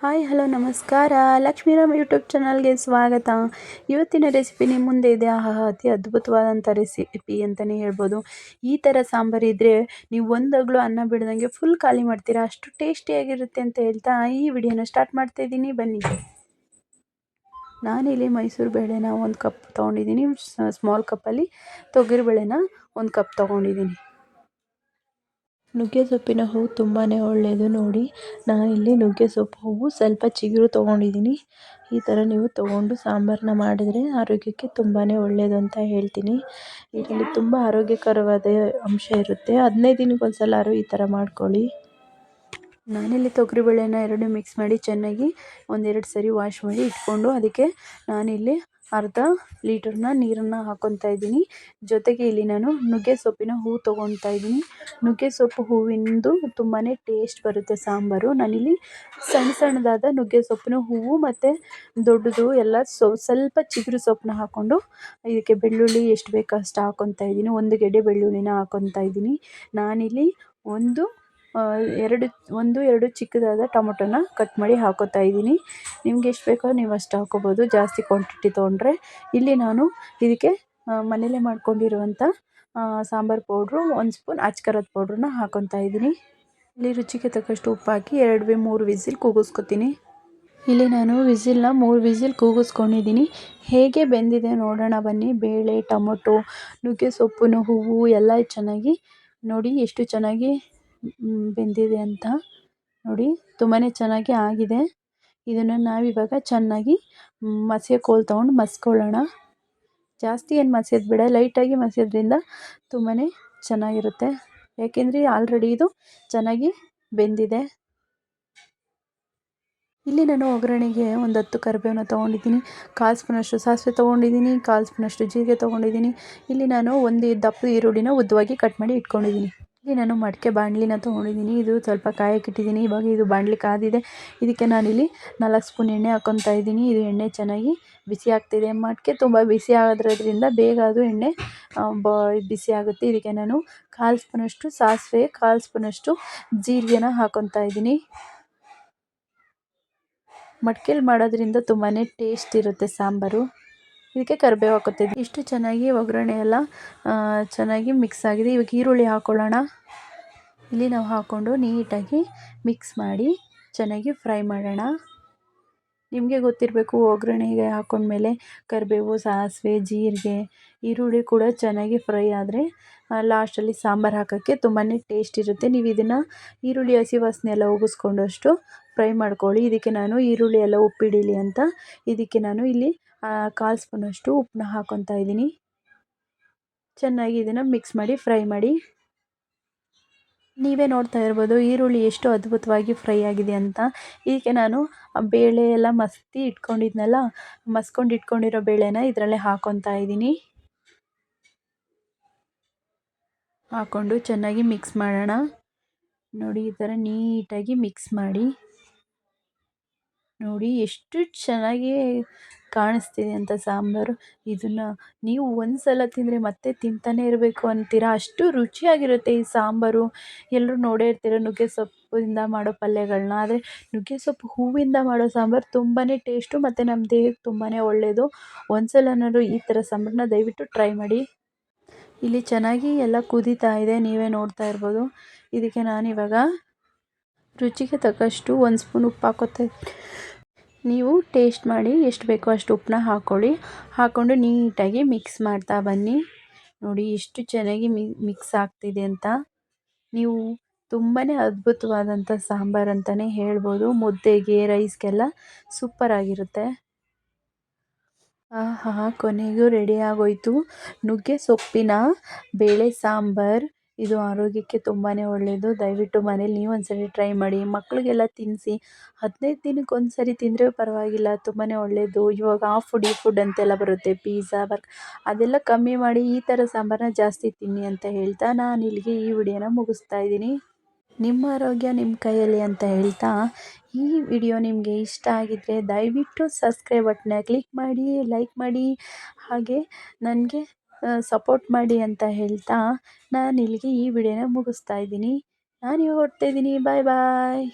Hi hello ನಮಸ್ಕಾರ. Lakshmiram YouTube ಚಾನಲ್ಗೆ ಸ್ವಾಗತ. ಇವತ್ತಿನ ರೆಸಿಪಿ ನಿಮ್ಮ ಮುಂದೆ ಇದೆ. ಅತಿ ಅದ್ಭುತವಾದಂಥ ರೆಸಿಪಿ ಅಂತಲೇ ಹೇಳ್ಬೋದು. ಈ ಥರ ಸಾಂಬಾರು ಇದ್ದರೆ ನೀವು ಒಂದಗ್ಳು ಅನ್ನ ಬಿಡ್ದಂಗೆ ಫುಲ್ ಖಾಲಿ ಮಾಡ್ತೀರಾ, ಅಷ್ಟು ಟೇಸ್ಟಿಯಾಗಿರುತ್ತೆ ಅಂತ ಹೇಳ್ತಾ ಈ ವಿಡಿಯೋನ ಸ್ಟಾರ್ಟ್ ಮಾಡ್ತಾಯಿದ್ದೀನಿ, ಬನ್ನಿ. ನಾನಿಲ್ಲಿ ಮೈಸೂರು ಬೇಳೆನ 1 ಕಪ್ ತೊಗೊಂಡಿದ್ದೀನಿ. ಸ್ಮಾಲ್ ಕಪ್ಪಲ್ಲಿ ತೊಗರಿಬೇಳೆನ 1 ಕಪ್ ತೊಗೊಂಡಿದ್ದೀನಿ. ನುಗ್ಗೆ ಸೊಪ್ಪಿನ ಹೂವು ತುಂಬಾ ಒಳ್ಳೆಯದು. ನೋಡಿ, ನಾನಿಲ್ಲಿ ನುಗ್ಗೆ ಸೊಪ್ಪು ಹೂವು ಸ್ವಲ್ಪ ಚಿಗುರು ತೊಗೊಂಡಿದ್ದೀನಿ. ಈ ಥರ ನೀವು ತೊಗೊಂಡು ಸಾಂಬಾರನ್ನ ಮಾಡಿದರೆ ಆರೋಗ್ಯಕ್ಕೆ ತುಂಬಾ ಒಳ್ಳೆಯದು ಅಂತ ಹೇಳ್ತೀನಿ. ಇದರಲ್ಲಿ ತುಂಬ ಆರೋಗ್ಯಕರವಾದ ಅಂಶ ಇರುತ್ತೆ. 15 ದಿನಕ್ಕೊಂದ್ಸಲಾದ್ರು ಈ ಥರ ಮಾಡ್ಕೊಳ್ಳಿ. ನಾನಿಲ್ಲಿ ತೊಗರಿಬೇಳೆನ 2 ಮಿಕ್ಸ್ ಮಾಡಿ ಚೆನ್ನಾಗಿ 1-2 ಸರಿ ವಾಶ್ ಮಾಡಿ ಇಟ್ಕೊಂಡು ಅದಕ್ಕೆ ನಾನಿಲ್ಲಿ ಅರ್ಧ ಲೀಟರ್ನ ನೀರನ್ನು ಹಾಕ್ಕೊತಾ ಇದ್ದೀನಿ. ಜೊತೆಗೆ ಇಲ್ಲಿ ನಾನು ನುಗ್ಗೆ ಸೊಪ್ಪಿನ ಹೂವು ತೊಗೊತಾ ಇದ್ದೀನಿ. ನುಗ್ಗೆ ಸೊಪ್ಪು ಹೂವಿಂದು ತುಂಬಾ ಟೇಸ್ಟ್ ಬರುತ್ತೆ ಸಾಂಬಾರು. ನಾನಿಲ್ಲಿ ಸಣ್ಣದಾದ ನುಗ್ಗೆ ಸೊಪ್ಪಿನ ಹೂವು ಮತ್ತು ದೊಡ್ಡದು ಎಲ್ಲ ಸ್ವಲ್ಪ ಚಿಗುರು ಸೊಪ್ಪನ್ನ ಹಾಕ್ಕೊಂಡು ಇದಕ್ಕೆ ಬೆಳ್ಳುಳ್ಳಿ ಎಷ್ಟು ಬೇಕೋ ಅಷ್ಟು ಹಾಕ್ಕೊತಾ ಇದ್ದೀನಿ. 1 ಗೆಡ್ಡೆ ಬೆಳ್ಳುಳ್ಳಿನ ಹಾಕ್ಕೊತಾ ಇದ್ದೀನಿ. ನಾನಿಲ್ಲಿ 1-2 ಚಿಕ್ಕದಾದ ಟೊಮೊಟೊನ ಕಟ್ ಮಾಡಿ ಹಾಕ್ಕೊತಾ ಇದ್ದೀನಿ. ನಿಮ್ಗೆ ಎಷ್ಟು ಬೇಕೋ ನೀವು ಅಷ್ಟು ಹಾಕ್ಕೋಬೋದು, ಜಾಸ್ತಿ ಕ್ವಾಂಟಿಟಿ ತೊಗೊಂಡ್ರೆ. ಇಲ್ಲಿ ನಾನು ಇದಕ್ಕೆ ಮನೇಲೇ ಮಾಡ್ಕೊಂಡಿರುವಂಥ ಸಾಂಬಾರು ಪೌಡ್ರು 1 ಸ್ಪೂನ್ ಅಚ್ಕಾರದ ಪೌಡ್ರನ್ನ ಹಾಕ್ಕೊತಾ ಇದ್ದೀನಿ. ಇಲ್ಲಿ ರುಚಿಗೆ ತಕ್ಕಷ್ಟು ಉಪ್ಪು ಹಾಕಿ 2-3 ವಿಸಿಲ್ ಕೂಗಿಸ್ಕೊತೀನಿ. ಇಲ್ಲಿ ನಾನು ವಿಸಿಲ್ನ 3 ವಿಸಿಲ್ ಕೂಗಿಸ್ಕೊಂಡಿದ್ದೀನಿ. ಹೇಗೆ ಬೆಂದಿದೆ ನೋಡೋಣ ಬನ್ನಿ. ಬೇಳೆ, ಟೊಮೊಟೊ, ನುಗ್ಗೆ ಸೊಪ್ಪಿನ ಹೂವು ಎಲ್ಲ ಚೆನ್ನಾಗಿ ನೋಡಿ ಎಷ್ಟು ಚೆನ್ನಾಗಿ ಬೆಂದಿದೆ ಅಂತ. ನೋಡಿ, ತುಂಬಾ ಚೆನ್ನಾಗಿ ಆಗಿದೆ. ಇದನ್ನು ನಾವಿವಾಗ ಚೆನ್ನಾಗಿ ಮಸಿಯೋ ಕೋಲು ತೊಗೊಂಡು ಮಸ್ಕೊಳ್ಳೋಣ. ಜಾಸ್ತಿ ಏನು ಮಸಿಯೋದು ಬೇಡ, ಲೈಟಾಗಿ ಮಸಿಯೋದ್ರಿಂದ ತುಂಬಾ ಚೆನ್ನಾಗಿರುತ್ತೆ. ಯಾಕೆಂದರೆ ಆಲ್ರೆಡಿ ಇದು ಚೆನ್ನಾಗಿ ಬೆಂದಿದೆ. ಇಲ್ಲಿ ನಾನು ಒಗ್ಗರಣೆಗೆ 10 ಕರಿಬೇವನ್ನ ತೊಗೊಂಡಿದ್ದೀನಿ. 1/4 ಸ್ಪೂನಷ್ಟು ಸಾಸಿವೆ ತೊಗೊಂಡಿದ್ದೀನಿ. 1/4 ಸ್ಪೂನಷ್ಟು ಜೀರಿಗೆ ತೊಗೊಂಡಿದ್ದೀನಿ. ಇಲ್ಲಿ ನಾನು 1 ದಪ್ಪ ಈರುಳ್ಳಿನ ಉದ್ದವಾಗಿ ಕಟ್ ಮಾಡಿ ಇಟ್ಕೊಂಡಿದ್ದೀನಿ. ಇಲ್ಲಿ ನಾನು ಮಡಕೆ ಬಾಣಲಿನ ತೊಗೊಂಡಿದ್ದೀನಿ. ಇದು ಸ್ವಲ್ಪ ಕಾಯಕ್ಕಿಟ್ಟಿದ್ದೀನಿ. ಇವಾಗ ಇದು ಬಾಣಲಿ ಕಾದಿದೆ. ಇದಕ್ಕೆ ನಾನಿಲ್ಲಿ 4 ಸ್ಪೂನ್ ಎಣ್ಣೆ ಹಾಕ್ಕೊತಾ ಇದ್ದೀನಿ. ಇದು ಎಣ್ಣೆ ಚೆನ್ನಾಗಿ ಬಿಸಿ ಆಗ್ತಿದೆ. ಮಡಕೆ ತುಂಬ ಬಿಸಿ ಆಗೋದ್ರಿಂದ ಬೇಗ ಅದು ಎಣ್ಣೆ ಬಿಸಿ ಆಗುತ್ತೆ. ಇದಕ್ಕೆ ನಾನು 1/4 ಸ್ಪೂನಷ್ಟು ಸಾಸಿವೆ, 1/4 ಸ್ಪೂನಷ್ಟು ಜೀರಿಗೆನ ಹಾಕ್ಕೊತಾ ಇದ್ದೀನಿ. ಮಡಕೆಲಿ ಮಾಡೋದ್ರಿಂದ ತುಂಬಾ ಟೇಸ್ಟ್ ಇರುತ್ತೆ ಸಾಂಬಾರು. ಇದಕ್ಕೆ ಕರಿಬೇವು ಹಾಕ್ಕೊತಾ ಇದ್ದೀನಿ. ಇಷ್ಟು ಚೆನ್ನಾಗಿ ಒಗ್ಗರಣೆ ಎಲ್ಲ ಚೆನ್ನಾಗಿ ಮಿಕ್ಸ್ ಆಗಿದೆ. ಇವಾಗ ಈರುಳ್ಳಿ ಹಾಕ್ಕೊಳ್ಳೋಣ. ಇಲ್ಲಿ ನಾವು ಹಾಕ್ಕೊಂಡು ನೀಟಾಗಿ ಮಿಕ್ಸ್ ಮಾಡಿ ಚೆನ್ನಾಗಿ ಫ್ರೈ ಮಾಡೋಣ. ನಿಮಗೆ ಗೊತ್ತಿರಬೇಕು, ಒಗ್ಗರಣೆಗೆ ಹಾಕ್ಕೊಂಡ್ಮೇಲೆ ಕರಿಬೇವು, ಸಾಸಿವೆ, ಜೀರಿಗೆ, ಈರುಳ್ಳಿ ಕೂಡ ಚೆನ್ನಾಗಿ ಫ್ರೈ ಆದರೆ ಲಾಸ್ಟಲ್ಲಿ ಸಾಂಬಾರು ಹಾಕೋಕ್ಕೆ ತುಂಬಾ ಟೇಸ್ಟ್ ಇರುತ್ತೆ. ನೀವು ಇದನ್ನು ಈರುಳ್ಳಿ ಹಸಿ ವಾಸನೆ ಎಲ್ಲ ಹೋಗಿಸ್ಕೊಂಡಷ್ಟು ಫ್ರೈ ಮಾಡ್ಕೊಳ್ಳಿ. ಇದಕ್ಕೆ ನಾನು ಈರುಳ್ಳಿ ಎಲ್ಲ ಉಪ್ಪಿಡೀಲಿ ಅಂತ ಇದಕ್ಕೆ ನಾನು ಇಲ್ಲಿ 1/4 ಸ್ಪೂನಷ್ಟು ಉಪ್ಪನ್ನ ಹಾಕ್ಕೊತಾ ಇದ್ದೀನಿ. ಚೆನ್ನಾಗಿ ಇದನ್ನು ಮಿಕ್ಸ್ ಮಾಡಿ ಫ್ರೈ ಮಾಡಿ. ನೀವೇ ನೋಡ್ತಾ ಇರ್ಬೋದು ಈರುಳ್ಳಿ ಎಷ್ಟು ಅದ್ಭುತವಾಗಿ ಫ್ರೈ ಆಗಿದೆ ಅಂತ. ಇದಕ್ಕೆ ನಾನು ಬೇಳೆ ಎಲ್ಲ ಮಸ್ಕೊಂಡು ಇಟ್ಕೊಂಡಿರೋ ಬೇಳೆನ ಇದರಲ್ಲೇ ಹಾಕ್ಕೊತಾ ಇದ್ದೀನಿ. ಹಾಕ್ಕೊಂಡು ಚೆನ್ನಾಗಿ ಮಿಕ್ಸ್ ಮಾಡೋಣ. ನೋಡಿ, ಈ ಥರ ನೀಟಾಗಿ ಮಿಕ್ಸ್ ಮಾಡಿ. ನೋಡಿ ಎಷ್ಟು ಚೆನ್ನಾಗಿ ಕಾಣಿಸ್ತಿದೆ ಅಂತ ಸಾಂಬಾರು. ಇದನ್ನು ನೀವು ಒಂದು ಸಲ ತಿಂದರೆ ಮತ್ತೆ ತಿಂತಾನೆ ಇರಬೇಕು ಅಂತೀರಾ, ಅಷ್ಟು ರುಚಿಯಾಗಿರುತ್ತೆ ಈ ಸಾಂಬಾರು. ಎಲ್ಲರೂ ನೋಡೇ ಇರ್ತೀರ ನುಗ್ಗೆ ಸೊಪ್ಪಿಂದ ಮಾಡೋ ಪಲ್ಯಗಳನ್ನ. ಆದರೆ ನುಗ್ಗೆ ಸೊಪ್ಪು ಹೂವಿಂದ ಮಾಡೋ ಸಾಂಬಾರು ತುಂಬಾ ಟೇಸ್ಟು ಮತ್ತು ನಮ್ಮ ದೇಹಕ್ಕೆ ತುಂಬಾ ಒಳ್ಳೆಯದು. ಒಂದು ಸಲನಾದ್ರು ಈ ಥರ ಸಾಂಬಾರನ್ನ ದಯವಿಟ್ಟು ಟ್ರೈ ಮಾಡಿ. ಇಲ್ಲಿ ಚೆನ್ನಾಗಿ ಎಲ್ಲ ಕುದೀತಾ ಇದೆ, ನೀವೇ ನೋಡ್ತಾ ಇರ್ಬೋದು. ಇದಕ್ಕೆ ನಾನಿವಾಗ ರುಚಿಗೆ ತಕ್ಕಷ್ಟು 1 ಸ್ಪೂನ್ ಉಪ್ಪು ಹಾಕ್ಕೊತಾ ಇದ್ದೀನಿ. ನೀವು ಟೇಸ್ಟ್ ಮಾಡಿ ಎಷ್ಟು ಬೇಕೋ ಅಷ್ಟು ಉಪ್ಪನ್ನ ಹಾಕ್ಕೊಂಡು ನೀಟಾಗಿ ಮಿಕ್ಸ್ ಮಾಡ್ತಾ ಬನ್ನಿ. ನೋಡಿ ಎಷ್ಟು ಚೆನ್ನಾಗಿ ಮಿಕ್ಸ್ ಆಗ್ತಿದೆ ಅಂತ. ನೀವು ತುಂಬಾ ಅದ್ಭುತವಾದಂಥ ಸಾಂಬಾರು ಅಂತಲೇ ಹೇಳ್ಬೋದು. ಮುದ್ದೆಗೆ, ರೈಸ್ಗೆಲ್ಲ ಸೂಪರಾಗಿರುತ್ತೆ. ಕೊನೆಗೂ ರೆಡಿ ಆಗೋಯ್ತು ನುಗ್ಗೆ ಸೊಪ್ಪಿನ ಬೇಳೆ ಸಾಂಬಾರು. ಇದು ಆರೋಗ್ಯಕ್ಕೆ ತುಂಬಾ ಒಳ್ಳೆಯದು. ದಯವಿಟ್ಟು ಮನೇಲಿ ನೀವು ಒಂದ್ಸರಿ ಟ್ರೈ ಮಾಡಿ, ಮಕ್ಕಳಿಗೆಲ್ಲ ತಿನ್ನಿಸಿ. 15 ದಿನಕ್ಕೊಂದ್ಸರಿ ತಿಂದರೆ ಪರವಾಗಿಲ್ಲ, ತುಂಬಾ ಒಳ್ಳೆಯದು. ಇವಾಗ ಫುಡ್ ಈ ಫುಡ್ ಅಂತೆಲ್ಲ ಬರುತ್ತೆ, ಪಿಜ್ಜಾ, ಅದೆಲ್ಲ ಕಮ್ಮಿ ಮಾಡಿ ಈ ಥರ ಸಾಂಬಾರನ್ನ ಜಾಸ್ತಿ ತಿನ್ನಿ ಅಂತ ಹೇಳ್ತಾ ನಾನು ಇಲ್ಲಿಗೆ ಈ ವಿಡಿಯೋನ ಮುಗಿಸ್ತಾ ಇದ್ದೀನಿ. ನಿಮ್ಮ ಆರೋಗ್ಯ ನಿಮ್ಮ ಕೈಯಲ್ಲಿ ಅಂತ ಹೇಳ್ತಾ, ಈ ವಿಡಿಯೋ ನಿಮಗೆ ಇಷ್ಟ ಆಗಿದ್ದರೆ ದಯವಿಟ್ಟು ಸಬ್ಸ್ಕ್ರೈಬ್ ಬಟನ್ನ ಕ್ಲಿಕ್ ಮಾಡಿ, ಲೈಕ್ ಮಾಡಿ, ಹಾಗೆ ನನಗೆ ಸಪೋರ್ಟ್ ಮಾಡಿ ಅಂತ ಹೇಳ್ತಾ ನಾನು ಇಲ್ಲಿಗೆ ಈ ವಿಡಿಯೋನ ಮುಗಿಸ್ತಾ ಇದ್ದೀನಿ. ನಾನು ಇವಾಗ ಹೊರಡ್ತಾ ಇದ್ದೀನಿ. ಬಾಯ್ ಬಾಯ್.